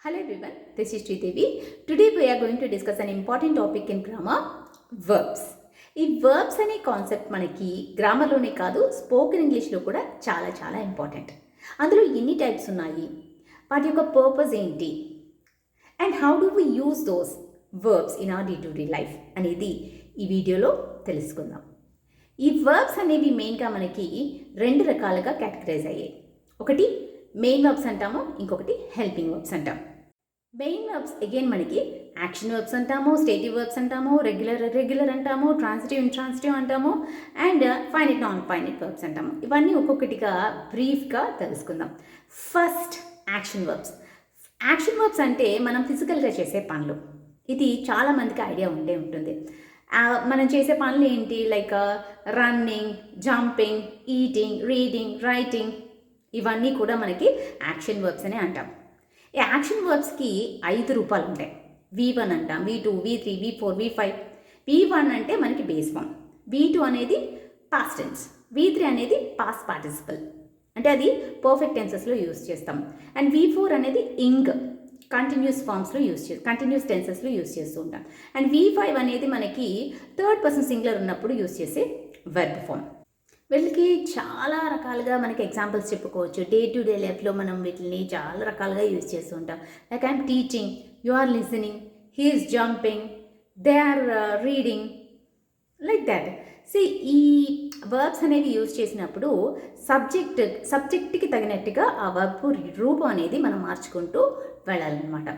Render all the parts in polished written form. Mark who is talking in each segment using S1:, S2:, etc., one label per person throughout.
S1: Hello everyone, this is Sridevi. Today we are going to discuss an important topic in grammar, verbs. ఈ verbs అనే concept మనకి గ్రామర్లోనే కాదు spoken ఇంగ్లీష్లో కూడా చాలా చాలా ఇంపార్టెంట్. అందులో ఎన్ని టైప్స్ ఉన్నాయి, వాటి యొక్క పర్పస్ ఏంటి, and how do we use those verbs in our day to day life అనేది ఈ వీడియోలో తెలుసుకుందాం. ఈ వర్బ్స్ అనేవి మెయిన్గా మనకి రెండు రకాలుగా కేటగరైజ్ అయ్యాయి. ఒకటి మెయిన్ వర్బ్స్ అంటాము, ఇంకొకటి హెల్పింగ్ వర్బ్స్ అంటాం. మెయిన్ వర్బ్స్ అగైన్ మనకి యాక్షన్ వర్బ్స్ అంటాము, స్టేటివ్ వర్బ్స్ అంటాము, రెగ్యులర్ అంటాము, ట్రాన్సిటివ్ ఇంట్రాన్సిటివ్ అంటాము, and finite non finite verbs అంటాము. ఇవన్నీ ఒక్కొక్కటిగా బ్రీఫ్గా తెలుసుకుందాం. First action verbs. Action verbs అంటే మనం ఫిజికల్గా చేసే పనులు. ఇది చాలామందికి ఐడియా ఉండే ఉంటుంది. మనం చేసే పనులు ఏంటి, like running, jumping, eating, reading, writing, ఇవన్నీ కూడా మనకి యాక్షన్ వర్బ్స్ అనే అంటాం. ఈ యాక్షన్ వర్బ్స్కి 5 రూపాలు ఉంటాయి. V1 అంటాం, V2, V3, V4, V5. V1 అంటే మనకి బేస్ ఫామ్, V2 అనేది పాస్ట్ టెన్స్, V3 అనేది పాస్ట్ పార్టిసిపల్ అంటే అది పర్ఫెక్ట్ టెన్సెస్లో యూజ్ చేస్తాం, అండ్ V4 అనేది కంటిన్యూస్ ఫామ్స్లో కంటిన్యూస్ టెన్సెస్లో యూజ్ చేస్తూ ఉంటాం, అండ్ V5 అనేది మనకి థర్డ్ పర్సన్ సింగులర్ ఉన్నప్పుడు యూజ్ చేసే వర్బ్ ఫామ్. వీళ్ళకి చాలా రకాలుగా మనకి ఎగ్జాంపుల్స్ చెప్పుకోవచ్చు. డే టు డే లైఫ్లో మనం వీటిని చాలా రకాలుగా యూజ్ చేస్తూ ఉంటాం. Like I'm teaching, you are listening, he is jumping, they are reading, like that. ఈ వర్బ్స్ అనేవి యూజ్ చేసినప్పుడు సబ్జెక్ట్కి తగినట్టుగా ఆ వర్బ్ రూపం అనేది మనం మార్చుకుంటూ వెళ్ళాలన్నమాట.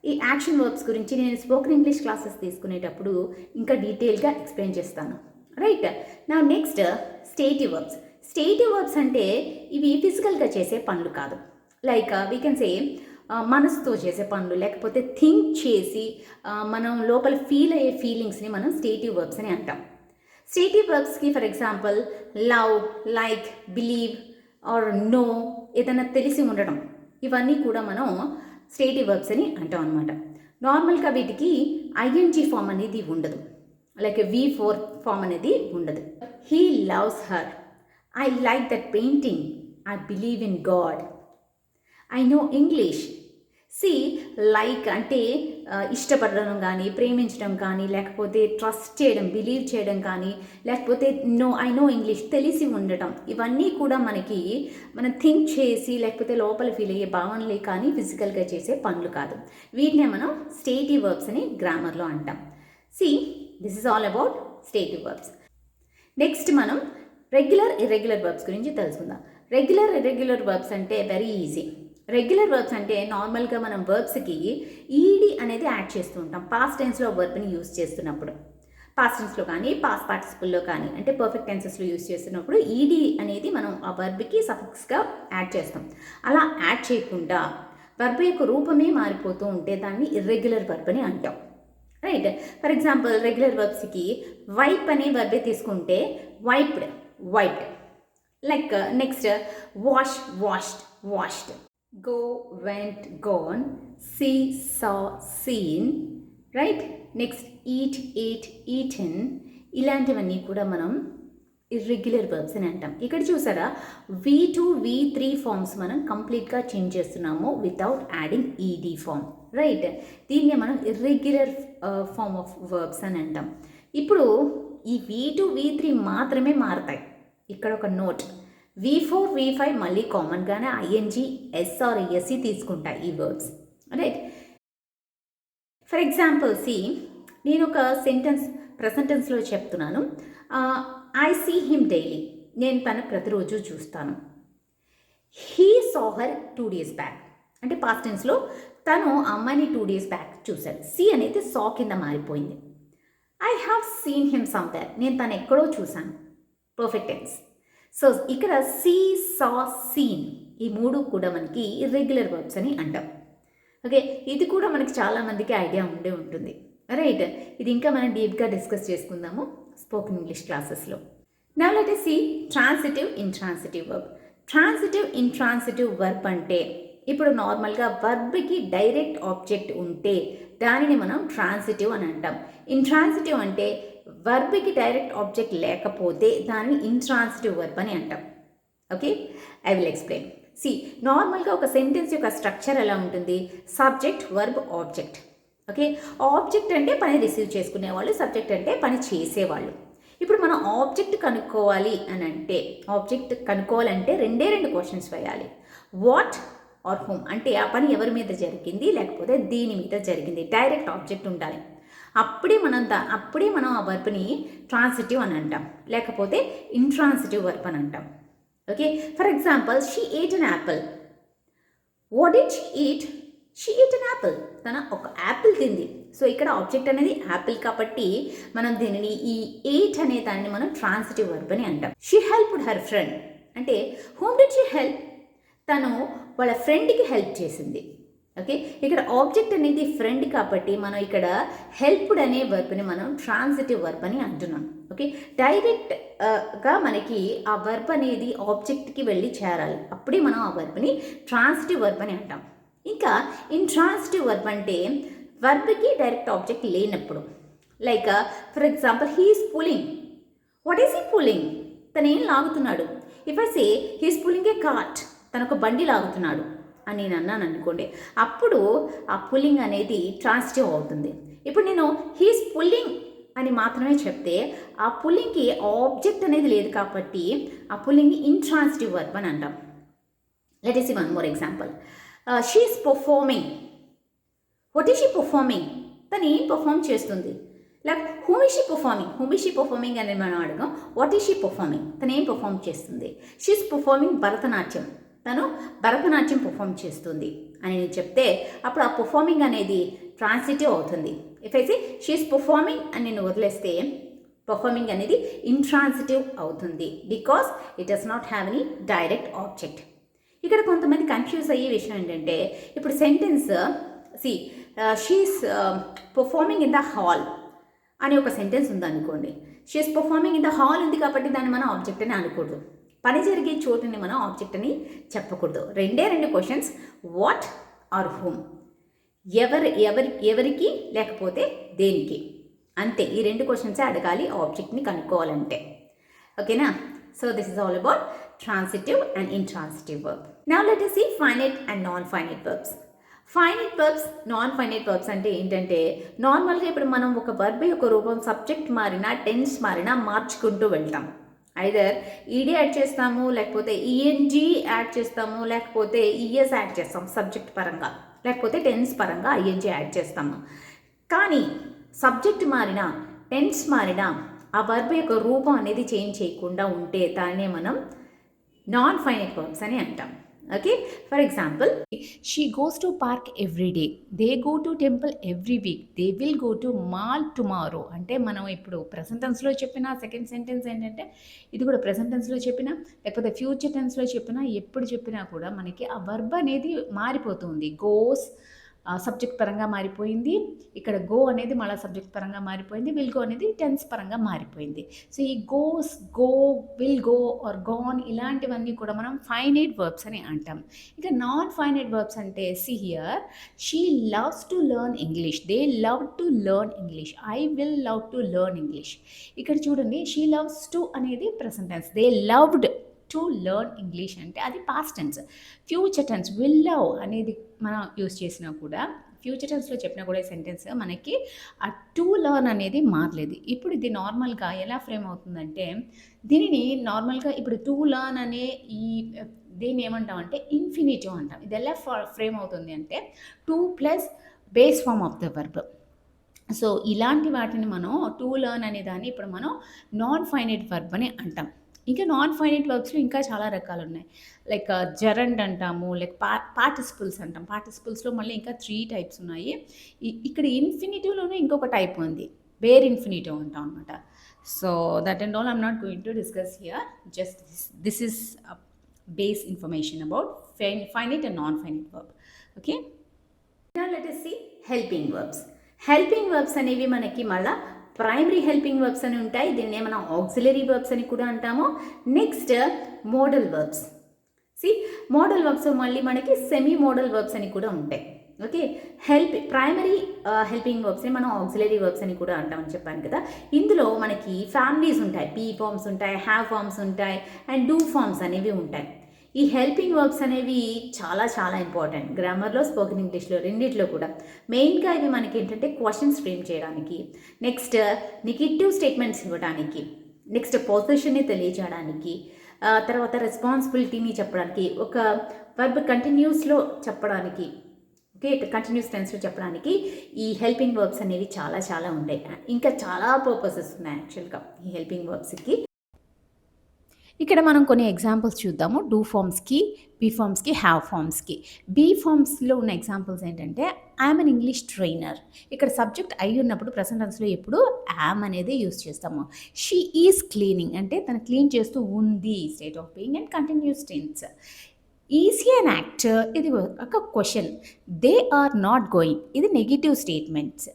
S1: ఈ యాక్షన్ వర్బ్స్ గురించి నేను స్పోకెన్ ఇంగ్లీష్ క్లాసెస్ తీసుకునేటప్పుడు ఇంకా డీటెయిల్గా ఎక్స్ప్లెయిన్ చేస్తాను. రైట్ నా నెక్స్ట్ స్టేటివ్ వర్బ్స్. స్టేటివ్ వర్బ్స్ అంటే ఇవి ఫిజికల్గా చేసే పనులు కాదు. లైక్ వీ కెన్ సే మనసుతో చేసే పనులు, లేకపోతే థింక్ చేసి మనం లోపల ఫీల్ అయ్యే ఫీలింగ్స్ని మనం స్టేటివ్ వర్బ్స్ అని అంటాం. స్టేటివ్ వర్బ్స్కి for example love, like, believe or know, ఏదైనా తెలిసి ఉండడం, ఇవన్నీ కూడా మనం స్టేటివ్ వర్బ్స్ అని అంటాం అనమాట. నార్మల్గా వీటికి ఐఎన్జీ ఫామ్ అనేది ఉండదు, లైక్ V4 ఫామ్ అనేది ఉండదు. He loves her, I like that painting, I believe in God, I know English. Like అంటే ఇష్టపడడం కానీ, ప్రేమించడం కానీ, లేకపోతే ట్రస్ట్ చేయడం, బిలీవ్ చేయడం కానీ, లేకపోతే ఐ నో ఇంగ్లీష్, తెలిసి ఉండటం, ఇవన్నీ కూడా మనం థింక్ చేసి లేకపోతే లోపల ఫీల్ అయ్యే భావనలే కానీ ఫిజికల్గా చేసే పనులు కాదు. వీటినే మనం స్టేటివ్ వర్బ్స్ అని గ్రామర్లో అంటాం. This is all about స్టేటివ్ verbs. Next మనం రెగ్యులర్ ఇర్రెగ్యులర్ వర్బ్స్ గురించి తెలుసుకుందాం. రెగ్యులర్ ఇర్రెగ్యులర్ వర్బ్స్ అంటే వెరీ ఈజీ. రెగ్యులర్ వర్బ్స్ అంటే నార్మల్గా మనం వర్బ్స్కి ఈడి అనేది యాడ్ చేస్తూ ఉంటాం. పాస్ట్ టెన్స్లో వర్బ్ని యూజ్ చేస్తున్నప్పుడు, పాస్ట్ టెన్స్లో కానీ పాస్ట్ పార్టిసిపుల్లో కానీ, అంటే పర్ఫెక్ట్ టెన్సెస్లో యూజ్ చేస్తున్నప్పుడు ఈడి అనేది మనం ఆ వర్బ్కి సఫిక్స్గా యాడ్ చేస్తాం. అలా యాడ్ చేయకుండా వర్బ్ యొక్క రూపమే మారిపోతూ ఉంటే దాన్ని ఇర్రెగ్యులర్ వర్బ్ అని అంటాం. రైట్. ఫర్ ఎగ్జాంపుల్ రెగ్యులర్ వర్బ్స్కి వైప్ అనే వర్బే తీసుకుంటే wiped, wiped. Like next wash, washed, washed. Go, went, gone. See, saw, seen. Right. Next eat, eat, eaten. ఇలాంటివన్నీ కూడా మనం ఇర్రెగ్యులర్ వర్బ్స్ అని అంటాం. ఇక్కడ చూసారా, V2, V3 ఫామ్స్ మనం కంప్లీట్గా చేంజ్ చేస్తున్నాము without adding ED form. Right. దీన్ని మనం ఇర్రెగ్యులర్ ఫామ్ ఆఫ్ వర్బ్స్ అని అంటాం. ఇప్పుడు ఈ V2, V3 మాత్రమే మారతాయి. ఇక్కడ ఒక నోట్, V4, V5 మళ్ళీ కామన్గానే ఐఎన్జీ, ఎస్ఆర్, ఎస్సి తీసుకుంటాయి ఈ వర్బ్స్. రైట్. ఫర్ ఎగ్జాంపుల్ నేను ఒక సెంటెన్స్ ప్రెజెంట్ టెన్స్లో చెప్తున్నాను. ఐ సీ హిమ్ డైలీ, నేను తను ప్రతిరోజు చూస్తాను. He saw her 2 days back, అంటే పాస్ట్ టెన్స్లో తను అమ్మాయిని 2 days బ్యాక్ చూశాడు. సి అనేది సా కింద మారిపోయింది. I have seen him somewhere, నేను తను ఎక్కడో చూశాను, పర్ఫెక్ట్ టెన్స్. ఇక్కడ సీ, సా, సీన్ ఈ 3 కూడా మనకి ఇర్రెగ్యులర్ వర్బ్స్ అని అంటాం. ఓకే, ఇది కూడా మనకి చాలామందికి ఐడియా ఉండే ఉంటుంది. రైట్. ఇది ఇంకా మనం డీప్గా డిస్కస్ చేసుకుందాము స్పోకెన్ ఇంగ్లీష్ క్లాసెస్లో. Now let us see transitive intransitive verb. Transitive intransitive verb అంటే ఇప్పుడు నార్మల్గా వర్బ్కి డైరెక్ట్ ఆబ్జెక్ట్ ఉంటే దానిని మనం ట్రాన్సిటివ్ అని అంటాం. ఇంట్రాన్సిటివ్ అంటే వర్బ్కి డైరెక్ట్ ఆబ్జెక్ట్ లేకపోతే దానిని ఇంట్రాన్సిటివ్ వర్బ్ అని అంటాం. Okay, I will explain. నార్మల్గా ఒక సెంటెన్స్ యొక్క స్ట్రక్చర్ ఎలా ఉంటుంది? Subject, verb, object. Okay, object అంటే పని రిసీవ్ చేసుకునేవాళ్ళు, సబ్జెక్ట్ అంటే పని చేసేవాళ్ళు. ఇప్పుడు మనం ఆబ్జెక్ట్ కనుక్కోవాలంటే రెండు క్వశ్చన్స్ వేయాలి. వాట్ ఆర్ హూమ్ అంటే ఆ పని ఎవరి మీద జరిగింది, లేకపోతే దీని మీద జరిగింది. డైరెక్ట్ ఆబ్జెక్ట్ ఉండాలి. అప్పుడే మనం ఆ వర్బ్ని ట్రాన్సిటివ్ అని అంటాం, లేకపోతే ఇంట్రాన్సిటివ్ వర్బ్ అని అంటాం. Okay, for example, she ate an apple. What did she eat? She eat an apple. తన ఒక యాపిల్ తింది. సో ఇక్కడ ఆబ్జెక్ట్ అనేది యాపిల్ కాబట్టి మనం దీనిని ఈ ఎయిట్ అనే దాన్ని మనం ట్రాన్సిటివ్ వర్బ్ అని అంటాం. షీ హెల్ప్డ్ హర్ ఫ్రెండ్ అంటే హూమ్ డిడ్ షీ హెల్ప్? తను వాళ్ళ ఫ్రెండ్కి హెల్ప్ చేసింది. ఓకే, ఇక్కడ ఆబ్జెక్ట్ అనేది ఫ్రెండ్ కాబట్టి మనం ఇక్కడ హెల్ప్డ్ అనే వర్బ్ని మనం ట్రాన్సిటివ్ వర్బ్ అని అంటున్నాం. ఓకే, డైరెక్ట్గా మనకి ఆ వర్బ్ అనేది ఆబ్జెక్ట్కి వెళ్ళి చేరాలి. అప్పుడే మనం ఆ వర్బ్ని ట్రాన్సిటివ్ వర్బ్ అని అంటాం. ఇంకా ఇంట్రాన్సిటివ్ వర్బ్ అంటే వర్బ్కి డైరెక్ట్ ఆబ్జెక్ట్ లేనప్పుడు. Like for example, he's pulling. What is he pulling? తను ఏం లాగుతున్నాడు? If I say he's pulling a cart, తను ఒక బండి లాగుతున్నాడు అని నేను అన్నాను అనుకోండి, అప్పుడు ఆ పుల్లింగ్ అనేది ట్రాన్సిటివ్ అవుతుంది. ఇప్పుడు నేను హీస్ పుల్లింగ్ అని మాత్రమే చెప్తే ఆ పుల్లింగ్కి ఆబ్జెక్ట్ అనేది లేదు కాబట్టి ఆ పుల్లింగ్ని ఇంట్రాన్సిటివ్ వర్బ్ అని అంటాం. Let us see one more example. She is performing. What is she performing? తను ఏం పర్ఫామ్ చేస్తుంది? Like whom is she performing అని మనం అడగం. What is she performing? తను ఏం పర్ఫామ్ చేస్తుంది? She is performing Bharatanatyam. తను భరతనాట్యం పర్ఫామ్ చేస్తుంది అని నేను చెప్తే అప్పుడు ఆ పర్ఫార్మింగ్ అనేది ట్రాన్సిటివ్ అవుతుంది. If I say she is performing అని నేను వదిలేస్తే పర్ఫార్మింగ్ అనేది ఇంట్రాన్సిటివ్ అవుతుంది, because it does not have any direct object. ఇక్కడ కొంతమంది కన్ఫ్యూజ్ అయ్యే విషయం ఏంటంటే, ఇప్పుడు sentence she is performing in the hall అని ఒక సెంటెన్స్ ఉందనుకోండి. She is performing in the hall ఉంది కాబట్టి దాన్ని మనం ఆబ్జెక్ట్ అని అనకూడదు. పని జరిగే చోటుని మనం ఆబ్జెక్ట్ అని చెప్పకూడదు. రెండు క్వశ్చన్స్, వాట్ ఆర్ హూమ్, ఎవరికి లేకపోతే దేనికి, అంతే. ఈ రెండు క్వశ్చన్సే అడగాలి ఆబ్జెక్ట్ని కనుక్కోవాలంటే. ఓకేనా? So this is all about transitive and intransitive verb. Now let us see finite and non finite verbs. Finite verbs, non finite verbs అంటే ఏంటంటే, నార్మల్గా ఇప్పుడు మనం ఒక వర్బ్ యొక్క రూపం సబ్జెక్ట్ మారినా, టెన్స్ మారినా మార్చుకుంటూ వెళ్తాం. ఐదర్ ఈడీ యాడ్ చేస్తాము, లేకపోతే ఈఎన్జీ యాడ్ చేస్తాము, లేకపోతే ఈఎస్ యాడ్ చేస్తాం సబ్జెక్ట్ పరంగా, లేకపోతే టెన్స్ పరంగా ఐఎన్జీ యాడ్ చేస్తాము. కానీ సబ్జెక్ట్ మారినా, టెన్స్ మారినా ఆ వర్బ్ యొక్క రూపం అనేది చేంజ్ చేయకుండా ఉంటే దాన్నే మనం నాన్ ఫైనైట్ వర్బ్స్ అని అంటాం. Okay, for example, she goes to park every day, they go to temple every week, they will go to mall tomorrow. అంటే మనం ఇప్పుడు ప్రెజెంట్ టెన్స్లో చెప్పిన సెకండ్ సెంటెన్స్ ఏంటంటే, ఇది కూడా ప్రెజెంట్ టెన్స్లో చెప్పినా లేకపోతే ఫ్యూచర్ టెన్స్లో చెప్పినా, ఎప్పుడు చెప్పినా కూడా మనకి ఆ వర్బ్ అనేది మారిపోతుంది. గోస్ సబ్జెక్ట్ పరంగా మారిపోయింది, ఇక్కడ గో అనేది మళ్ళీ సబ్జెక్ట్ పరంగా మారిపోయింది, విల్ గో అనేది టెన్స్ పరంగా మారిపోయింది. సో ఈ goes, go, will go or gone ఇలాంటివన్నీ కూడా మనం ఫైనైట్ వర్బ్స్ అని అంటాం. ఇక నాన్ ఫైనైట్ వర్బ్స్ అంటే, see here, she loves to learn English, they love to learn English, I will love to learn English. ఇక్కడ చూడండి, షీ లవ్స్ టు అనేది present tense, they loved to learn English అంటే అది past tense. Future tense will love అనేది మనం use చేసినా కూడా, future టెన్స్లో చెప్పినా కూడా ఈ సెంటెన్స్ మనకి ఆ టు లెర్న్ అనేది మారలేదు. ఇప్పుడు ఇది నార్మల్గా ఎలా ఫ్రేమ్ అవుతుందంటే, దీనిని నార్మల్గా ఇప్పుడు టు లెర్న్ అనే దీన్ని ఏమంటామంటే ఇన్ఫినిటివ్ అంటాం. ఇది ఎలా ఫ్రేమ్ అవుతుంది అంటే, to plus base form of the verb. So ఇలాంటి వాటిని మనం టు లెర్న్ అనే దాన్ని ఇప్పుడు మనం నాన్ ఫైనైట్ వర్బ్ అని అంటాం. ఇంకా నాన్ ఫైనైట్ వర్బ్స్లో ఇంకా చాలా రకాలు ఉన్నాయి. లైక్ జెరండ్ అంటాము, లైక్ పార్టిసిపుల్స్ అంటాం. పార్టిసిపుల్స్లో మళ్ళీ ఇంకా 3 టైప్స్ ఉన్నాయి. ఇక్కడ ఇన్ఫినిటివ్లోనే ఇంకొక టైప్ ఉంది, బేర్ ఇన్ఫినిటివ్ అంటాం అనమాట. So that and all I'm not going to discuss here. Just this is base information about finite and non finite verb. Okay, now let us see helping verbs. Helping verbs అనేవి మనకి మళ్ళీ primary helping verbs అని ఉంటాయి. దీన్నే మనం auxiliary verbs అని కూడా అంటాము. Next model verbs. Modal verbs మళ్ళీ మనకి సెమీ మోడల్ వర్బ్స్ అని కూడా ఉంటాయి. ఓకే, ప్రైమరీ హెల్పింగ్ వర్బ్స్ని మనం ఆక్సిలరీ వర్బ్స్ అని కూడా అంటామని చెప్పాను కదా. ఇందులో మనకి ఫ్యామిలీస్ ఉంటాయి, బీ ఫార్మ్స్ ఉంటాయి, హ్యావ్ ఫార్మ్స్ ఉంటాయి, అండ్ డూ ఫార్మ్స్ అనేవి ఉంటాయి. ఈ హెల్పింగ్ వర్బ్స్ అనేవి చాలా చాలా ఇంపార్టెంట్ గ్రామర్లో, స్పోకెన్ ఇంగ్లీష్లో రెండిట్లో కూడా. మెయిన్గా ఇవి మనకి ఏంటంటే క్వశ్చన్స్ ఫ్రేమ్ చేయడానికి, నెక్స్ట్ నెగటివ్ స్టేట్మెంట్స్ ఇవ్వడానికి, నెక్స్ట్ పొజిషన్ని తెలియజేయడానికి, తర్వాత రెస్పాన్సిబిలిటీని చెప్పడానికి, ఒక వర్బ్ కంటిన్యూస్లో చెప్పడానికి, ఓకే, కంటిన్యూస్ టెన్స్లో చెప్పడానికి ఈ హెల్పింగ్ వర్బ్స్ అనేవి చాలా చాలా ఉంటాయి. ఇంకా చాలా పర్పసెస్ ఉన్నాయి యాక్చువల్గా ఈ హెల్పింగ్ వర్బ్స్కి. ఇక్కడ మనం కొన్ని ఎగ్జాంపుల్స్ చూద్దాము. డూ ఫార్మ్స్కి, బీ ఫార్మ్స్కి, హ్యావ్ ఫార్మ్స్కి. బీ ఫార్మ్స్లో ఉన్న ఎగ్జాంపుల్స్ ఏంటంటే ఐఎమ్ అన్ ఇంగ్లీష్ ట్రైనర్. ఇక్కడ సబ్జెక్ట్ అయి ఉన్నప్పుడు ప్రెసెంట్ టెన్స్లో ఎప్పుడు యామ్ అనేది యూస్ చేస్తాము. షీ ఈజ్ క్లీనింగ్ అంటే తను క్లీన్ చేస్తూ ఉంది, state of being and continuous tense. Is he an actor, ఇది ఒక question. They are not going, ఇది negative statements.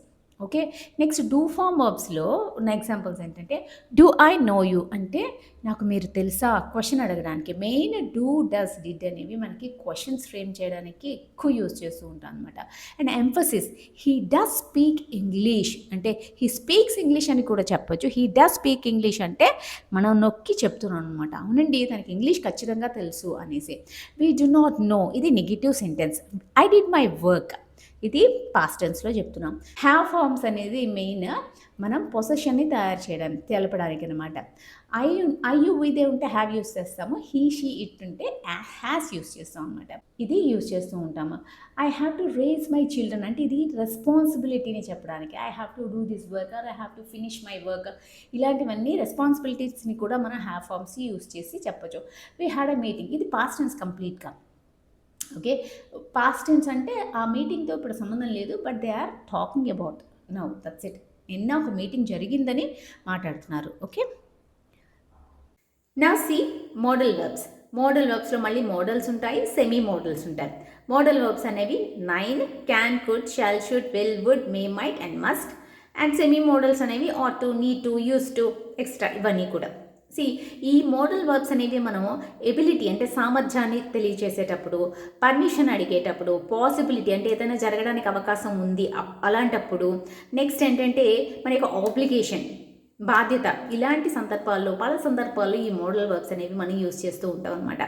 S1: Okay, next do form వర్బ్స్లో ఉన్న ఎగ్జాంపుల్స్ ఏంటంటే డూ ఐ నో యూ అంటే నాకు మీరు తెలుసా, క్వశ్చన్ అడగడానికి. మెయిన్ డూ, డస్, డిడ్ అనేవి మనకి క్వశ్చన్స్ ఫ్రేమ్ చేయడానికి ఎక్కువ యూజ్ చేస్తూ ఉంటాం అనమాట. And emphasis, he does speak English అంటే హీ స్పీక్స్ ఇంగ్లీష్ అని కూడా చెప్పొచ్చు. హీ డస్ స్పీక్ ఇంగ్లీష్ అంటే మనం నొక్కి చెప్తున్నాం అనమాట, అవునండి తనకి ఇంగ్లీష్ ఖచ్చితంగా తెలుసు అనేసి. వీ డు నాట్ నో, ఇది negative sentence. I did my work, ఇది పాస్ట్ టెన్స్లో చెప్తున్నాం. హ్యావ్ ఫార్మ్స్ అనేది మెయిన్ మనం పొసెషన్ని తయారు చేయడానికి, తెలపడానికి అనమాట. ఐ యు ఇదే ఉంటే హ్యావ్ యూస్ చేస్తాము, హీ షీ ఇట్ ఉంటే హ్యాస్ యూస్ చేస్తాం అనమాట. ఇది యూస్ చేస్తూ ఉంటాము. I have to raise my children అంటే ఇది రెస్పాన్సిబిలిటీని చెప్పడానికి. I have to do this work or I have to finish my work, ఇలాంటివన్నీ రెస్పాన్సిబిలిటీస్ని కూడా మనం హ్యావ్ ఫార్మ్స్ యూస్ చేసి చెప్పచ్చు. వీ హ్యాడ్ అ మీటింగ్, ఇది పాస్ట్ టెన్స్ కంప్లీట్గా. ఓకే, పాస్ట్ టెన్స్ అంటే ఆ మీటింగ్తో ఇప్పుడు సంబంధం లేదు, but they are talking about now, that's it. నిన్న ఒక మీటింగ్ జరిగిందని మాట్లాడుతున్నారు. ఓకే, నా సి మోడల్ వర్బ్స్. మోడల్ వర్బ్స్లో మళ్ళీ మోడల్స్ ఉంటాయి, సెమీ మోడల్స్ ఉంటాయి. మోడల్ వర్బ్స్ అనేవి 9, can, could, shall, should, will, would, may, might and must. And semi modals అనేవి ought to, need to, use to, extra, ఇవన్నీ కూడా. ఈ మోడల్ వర్బ్స్ అనేవి మనము ఎబిలిటీ అంటే సామర్థ్యాన్ని తెలియజేసేటప్పుడు, పర్మిషన్ అడిగేటప్పుడు, పాసిబిలిటీ అంటే ఏదైనా జరగడానికి అవకాశం ఉంది అలాంటప్పుడు, నెక్స్ట్ ఏంటంటే మన యొక్క ఆబ్లిగేషన్, బాధ్యత, ఇలాంటి సందర్భాల్లో పల సందర్భాల్లో ఈ మోడల్ వర్బ్స్ అనేవి మనం యూజ్ చేస్తూ ఉంటాం అనమాట.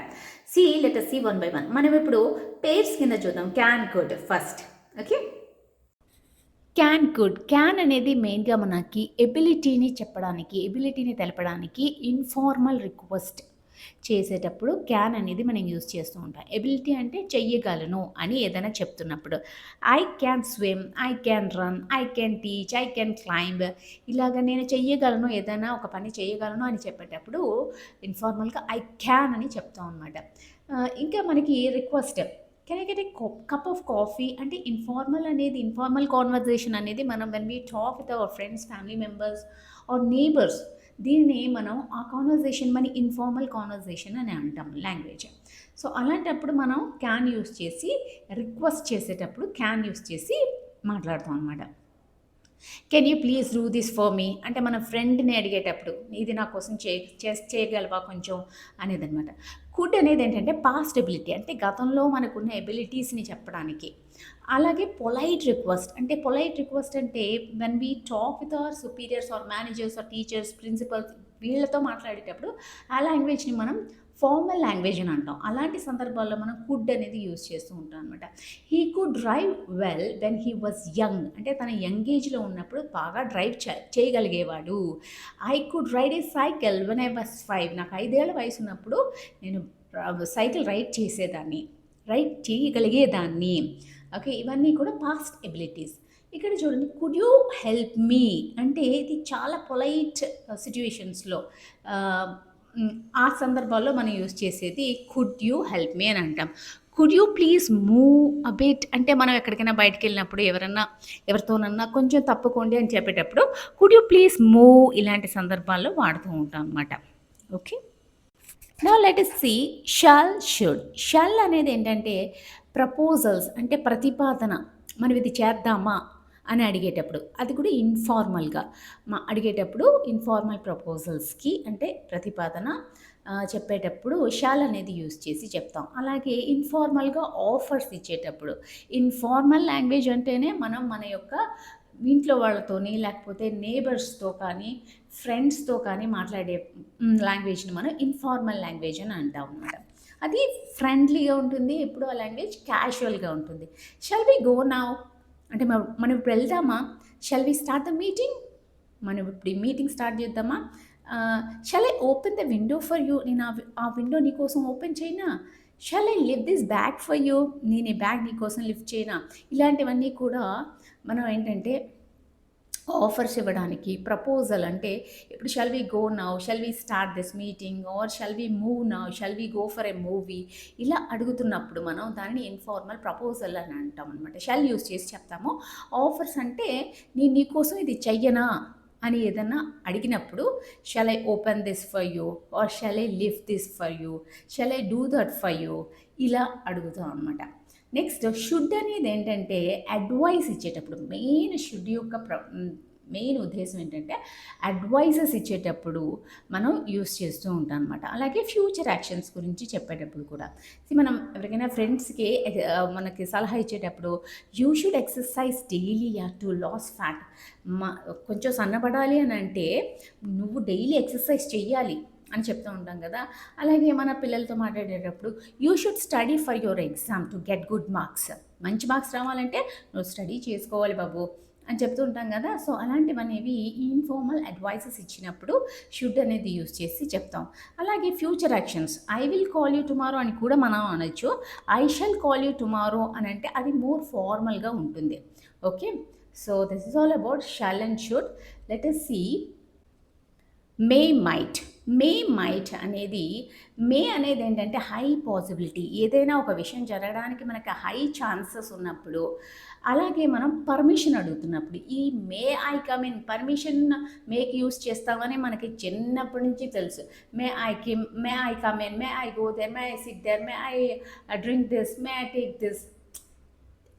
S1: Let us see one by one. మనం ఇప్పుడు పేర్స్ కింద చూద్దాం. Can, could first. Okay, can, could. Can అనేది మెయిన్గా మనకి ఎబిలిటీని చెప్పడానికి, ఎబిలిటీని తెలపడానికి ఇన్ఫార్మల్ రిక్వెస్ట్ చేసేటప్పుడు క్యాన్ అనేది మనం యూజ్ చేస్తూ ఉంటాం. ఎబిలిటీ అంటే చెయ్యగలను అని ఏదైనా చెప్తున్నప్పుడు. I can swim, I can run, I can teach, I can climb, ఇలాగ నేను చెయ్యగలను, ఏదైనా ఒక పని చేయగలను అని చెప్పేటప్పుడు ఇన్ఫార్మల్గా ఐ క్యాన్ అని చెప్తాం అనమాట. ఇంకా మనకి request, can I get a cup of coffee అంటే ఇన్ఫార్మల్ అనేది, ఇన్ఫార్మల్ కాన్వర్జేషన్ అనేది మనం when we talk with our friends, family members are neighbours, దీన్ని మనం ఆ కాన్వర్జేషన్ మన ఇన్ఫార్మల్ కాన్వర్జేషన్ అని అంటాం లాంగ్వేజ్. సో అలాంటప్పుడు మనం క్యాన్ యూస్ చేసి, రిక్వెస్ట్ చేసేటప్పుడు క్యాన్ యూస్ చేసి మాట్లాడతాం అనమాట. Can you please do this for me అంటే మన ఫ్రెండ్ని అడిగేటప్పుడు ఇది నా కోసం చేయగలవా కొంచెం అనేది అనమాట. కుడ్ అనేది ఏంటంటే పాస్ట్ ఎబిలిటీ అంటే గతంలో మనకున్న ఎబిలిటీస్ని చెప్పడానికి. అలాగే పొలైట్ రిక్వెస్ట్ అంటే, పొలైట్ రిక్వెస్ట్ అంటే when we talk with our superiors or managers or teachers, principals, వీళ్ళతో మాట్లాడేటప్పుడు ఆ లాంగ్వేజ్ని మనం ఫార్మల్ లాంగ్వేజ్ అని అంటాం. అలాంటి సందర్భాల్లో మనం కుడ్ అనేది యూజ్ చేస్తూ ఉంటాం అనమాట. He could drive well when he was young అంటే తన యంగ్ ఏజ్లో ఉన్నప్పుడు బాగా డ్రైవ్ చేయగలిగేవాడు. I could ride a cycle when I was 5 నాకు 5 ఏళ్ల వయసు ఉన్నప్పుడు నేను సైకిల్ రైడ్ చేయగలిగేదాన్ని. ఓకే, ఇవన్నీ కూడా పాస్ట్ ఎబిలిటీస్. ఇక్కడ చూడండి, కుడ్ యూ హెల్ప్ మీ అంటే ఇది చాలా పొలైట్ సిచ్యువేషన్స్లో, ఆ సందర్భాల్లో మనం యూజ్ చేసేది కుడ్ యూ హెల్ప్ మీ అని అంటాం. Could you please move a bit అంటే మనం ఎక్కడికైనా బయటకు వెళ్ళినప్పుడు ఎవరితోనన్నా కొంచెం తప్పుకోండి అని చెప్పేటప్పుడు కుడ్ యూ ప్లీజ్ మూవ్, ఇలాంటి సందర్భాల్లో వాడుతూ ఉంటాం అన్నమాట. Okay, now let us see shall, should. Shall అనేది ఏంటంటే ప్రపోజల్స్ అంటే ప్రతిపాదన, మనం ఇది చేద్దామా అని అడిగేటప్పుడు, అది కూడా ఇన్ఫార్మల్గా అడిగేటప్పుడు ఇన్ఫార్మల్ ప్రపోజల్స్కి అంటే ప్రతిపాదన చెప్పేటప్పుడు షాల్ అనేది యూజ్ చేసి చెప్తాం. అలాగే ఇన్ఫార్మల్గా ఆఫర్స్ ఇచ్చేటప్పుడు, ఇన్ఫార్మల్ లాంగ్వేజ్ అంటేనే మనం మన యొక్క ఇంట్లో వాళ్ళతోని లేకపోతే నేబర్స్తో కానీ ఫ్రెండ్స్తో కానీ మాట్లాడే లాంగ్వేజ్ని మనం ఇన్ఫార్మల్ లాంగ్వేజ్ అని అంటాం అన్నమాట.
S2: అది ఫ్రెండ్లీగా ఉంటుంది, ఎప్పుడు ఆ లాంగ్వేజ్ క్యాజువల్గా ఉంటుంది. షల్ వి గో నౌ అంటే మనం ఇప్పుడు వెళ్దామా, shall we start the meeting, మనం ఇప్పుడు ఈ మీటింగ్ స్టార్ట్ చేద్దామా, shall I open the window for you, నేను ఆ విండో నీకోసం ఓపెన్ చేయనా, shall I lift this bag for you, నేను ఈ బ్యాగ్ నీకోసం లిఫ్ట్ చేయనా. ఇలాంటివన్నీ కూడా మనం ఏంటంటే ఆఫర్స్ ఇవ్వడానికి, ప్రపోజల్ అంటే ఇప్పుడు shall we go now, shall we start this meeting, or shall we move now, shall we go for a movie, ఇలా అడుగుతున్నప్పుడు మనం దానిని ఇన్ఫార్మల్ ప్రపోజల్ అని అంటాం అనమాట. షల్ యూస్ చేసి చెప్తాము. ఆఫర్స్ అంటే నేను నీకోసం ఇది చెయ్యనా అని ఏదన్నా అడిగినప్పుడు shall I open this for you, or shall I lift this for you, shall I do that for you, ఇలా అడుగుతాం అనమాట. నెక్స్ట్ షుడ్ అనేది ఏంటంటే అడ్వైస్ ఇచ్చేటప్పుడు షుడ్ యొక్క మెయిన్ ఉద్దేశం ఏంటంటే అడ్వైజెస్ ఇచ్చేటప్పుడు మనం యూస్ చేస్తూ ఉంటాం అనమాట. అలాగే ఫ్యూచర్ యాక్షన్స్ గురించి చెప్పేటప్పుడు కూడా మనం ఎవరికైనా ఫ్రెండ్స్కి మనకి సలహా ఇచ్చేటప్పుడు you should exercise daily to lose fat, కొంచెం సన్నబడాలి అని అంటే నువ్వు డైలీ ఎక్సర్సైజ్ చెయ్యాలి అని చెప్తూ ఉంటాం కదా. అలాగే మన పిల్లలతో మాట్లాడేటప్పుడు you should study for your exam to get good marks, మంచి మార్క్స్ రావాలంటే నువ్వు స్టడీ చేసుకోవాలి బాబు అని చెప్తూ ఉంటాం కదా. సో అలాంటివనేవి ఇన్ఫార్మల్ అడ్వైసెస్ ఇచ్చినప్పుడు షుడ్ అనేది యూస్ చేసి చెప్తాం. అలాగే future actions I will call you tomorrow అని కూడా మనం అనొచ్చు. I shall call you tomorrow అని అంటే అది మోర్ ఫార్మల్గా ఉంటుంది. Okay, so this is all about shall and should. Let us see may might అనేది ఏంటంటే హై పాసిబిలిటీ, ఏదైనా ఒక విషయం జరగడానికి మనకి హై ఛాన్సెస్ ఉన్నప్పుడు, అలాగే మనం పర్మిషన్ అడుగుతున్నప్పుడు ఈ may I come in, permission make use చేస్తామని మనకి చిన్నప్పటి నుంచి తెలుసు. May I come in, may I go there, may I sit there, may I drink this, may I take this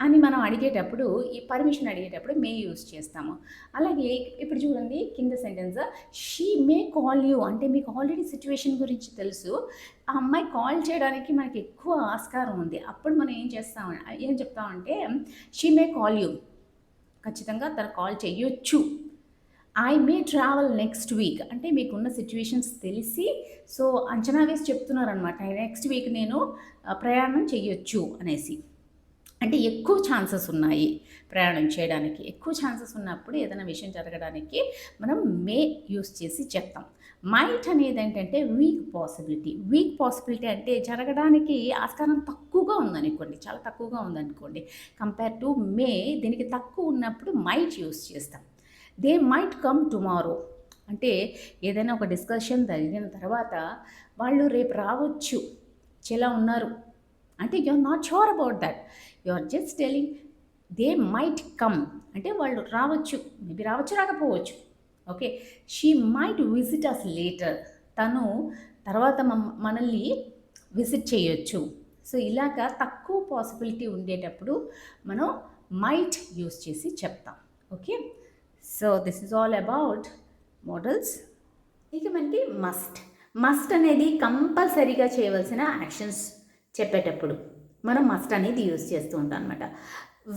S2: అని మనం అడిగేటప్పుడు, ఈ పర్మిషన్ అడిగేటప్పుడు మే యూస్ చేస్తాము. అలాగే ఇప్పుడు చూడండి కింద sentence, she may call you అంటే మీకు ఆల్రెడీ సిచ్యువేషన్ గురించి తెలుసు, ఆ అమ్మాయి కాల్ చేయడానికి మనకి ఎక్కువ ఆస్కారం ఉంది. అప్పుడు మనం ఏం చెప్తామంటే షీ మే కాల్ యూ, ఖచ్చితంగా తను కాల్ చేయొచ్చు. I may travel next week అంటే మీకున్న సిచ్యువేషన్స్ తెలిసి సో అంచనా వేసి చెప్తున్నారనమాట. నెక్స్ట్ వీక్ నేను ప్రయాణం చేయొచ్చు అనేసి, అంటే ఎక్కువ ఛాన్సెస్ ఉన్నాయి ప్రయాణం చేయడానికి. ఎక్కువ ఛాన్సెస్ ఉన్నప్పుడు ఏదైనా విషయం జరగడానికి మనం మే యూస్ చేసి చెప్తాం. మైట్ అనేది ఏంటంటే వీక్ పాసిబిలిటీ అంటే జరగడానికి ఆస్కారం తక్కువగా ఉందనుకోండి, చాలా తక్కువగా ఉందనుకోండి, కంపేర్ టు మే దీనికి తక్కువ ఉన్నప్పుడు మైట్ యూస్ చేస్తాం. దే మైట్ కమ్ టుమారో అంటే ఏదైనా ఒక డిస్కషన్ జరిగిన తర్వాత వాళ్ళు రేపు రావచ్చు చాలా ఉన్నారు అంటే you are not sure about that, you are just telling they might come అంటే వాళ్ళు రావచ్చు, మేబీ రావచ్చు రాకపోవచ్చు. Okay, she might visit us later, తను తర్వాత మనల్ని విజిట్ చేయొచ్చు. సో ఇలాగా తక్కువ పాసిబిలిటీ ఉండేటప్పుడు మనం మైట్ యూస్ చేసి చెప్తాం. Okay, so this is all about models.
S1: ఇక మనకి మస్ట్ అనేది కంపల్సరీగా చేయవలసిన యాక్షన్స్ చెప్పేటప్పుడు మనం మస్ట్ అనేది యూజ్ చేస్తూ ఉంటాం అనమాట.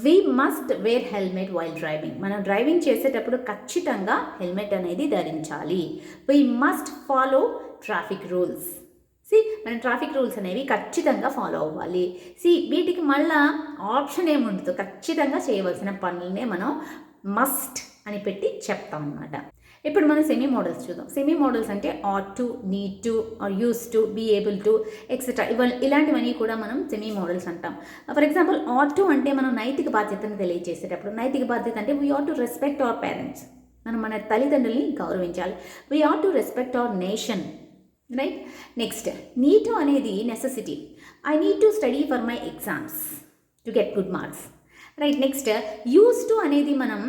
S1: We must wear helmet while driving, మనం డ్రైవింగ్ చేసేటప్పుడు ఖచ్చితంగా హెల్మెట్ అనేది ధరించాలి. We must follow traffic rules, మనం ట్రాఫిక్ రూల్స్ అనేవి ఖచ్చితంగా ఫాలో అవ్వాలి. వీటికి మళ్ళా ఆప్షన్ ఏముండదు, ఖచ్చితంగా చేయవలసిన పనులనే మనం మస్ట్ అని పెట్టి చెప్తాం అన్నమాట. ఇప్పుడు మనం సెమీ మోడల్స్ చూద్దాం. సెమీ మోడల్స్ అంటే ought to, need to, or use to, be able to, etcetera ఇలాంటివన్నీ కూడా మనం సెమీ మోడల్స్ అంటాం. ఫర్ ఎగ్జాంపుల్ ఆట్ టు అంటే మనం నైతిక బాధ్యతను తెలియజేసేటప్పుడు, నైతిక బాధ్యత అంటే we ought to respect our parents, మనం మన తల్లిదండ్రుల్ని గౌరవించాలి. We ought to respect our nation, right. Next need to అనేది necessity, I need to study for my exams to get good marks, right. Next use to అనేది మనం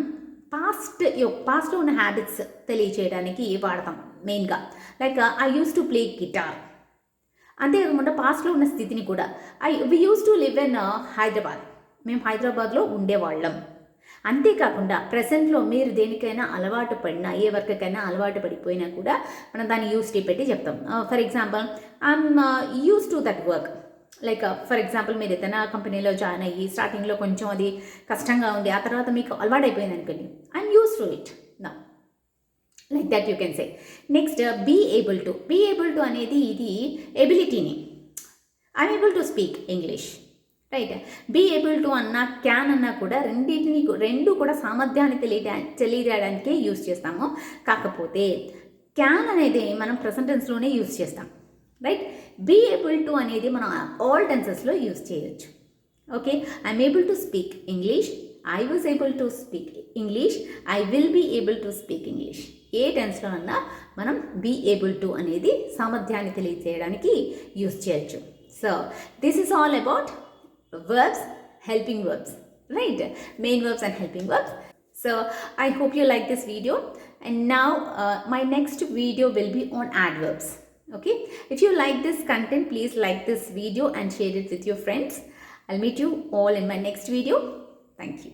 S1: పాస్ట్లో ఉన్న habits తెలియచేయడానికి వాడతాం మెయిన్గా. Like I use to play guitar, అంతేకాకుండా పాస్ట్లో ఉన్న స్థితిని కూడా we use to live in Hyderabad, మేము హైదరాబాద్లో ఉండేవాళ్ళం. అంతేకాకుండా ప్రజెంట్లో మీరు దేనికైనా అలవాటు పడినా, ఏ వర్క్కైనా అలవాటు పడిపోయినా కూడా మనం దాన్ని యూస్ టు పెట్టి చెప్తాం. For example I'm use to that work, like for example మీరు ఏదైనా కంపెనీలో జాయిన్ అయ్యి స్టార్టింగ్లో కొంచెం అది కష్టంగా ఉంది, ఆ తర్వాత మీకు అలవాటైపోయింది అనుకోండి, ఐఎమ్ యూస్ టు ఇట్ నా, like that you can say. Next be able to అనేది ఇది ఎబిలిటీని, I'm able to speak English, right. Be able to అన్నా క్యాన్ అన్నా కూడా రెండు కూడా సామర్థ్యాన్ని తెలియజేయడానికే యూజ్ చేస్తాము. కాకపోతే క్యాన్ అనేది మనం ప్రెసెంట్ టెన్స్లోనే యూజ్ చేస్తాం, రైట్. బీ ఏబుల్ టు అనేది మనం ఆల్ టెన్సెస్లో యూజ్ చేయొచ్చు. Okay, I'm able to speak English, I was able to speak English, I will be able to speak English. ఏ టెన్స్లో అన్నా మనం బీ ఏబుల్ టు అనేది సామర్థ్యాన్ని తెలియజేయడానికి యూజ్ చేయొచ్చు. So this is all about verbs, helping verbs, right? Main verbs and helping verbs. So I hope you like this video, and now my next video will be on adverbs. Okay, if you like this content, please like this video and share it with your friends. I'll meet you all in my next video. Thank you.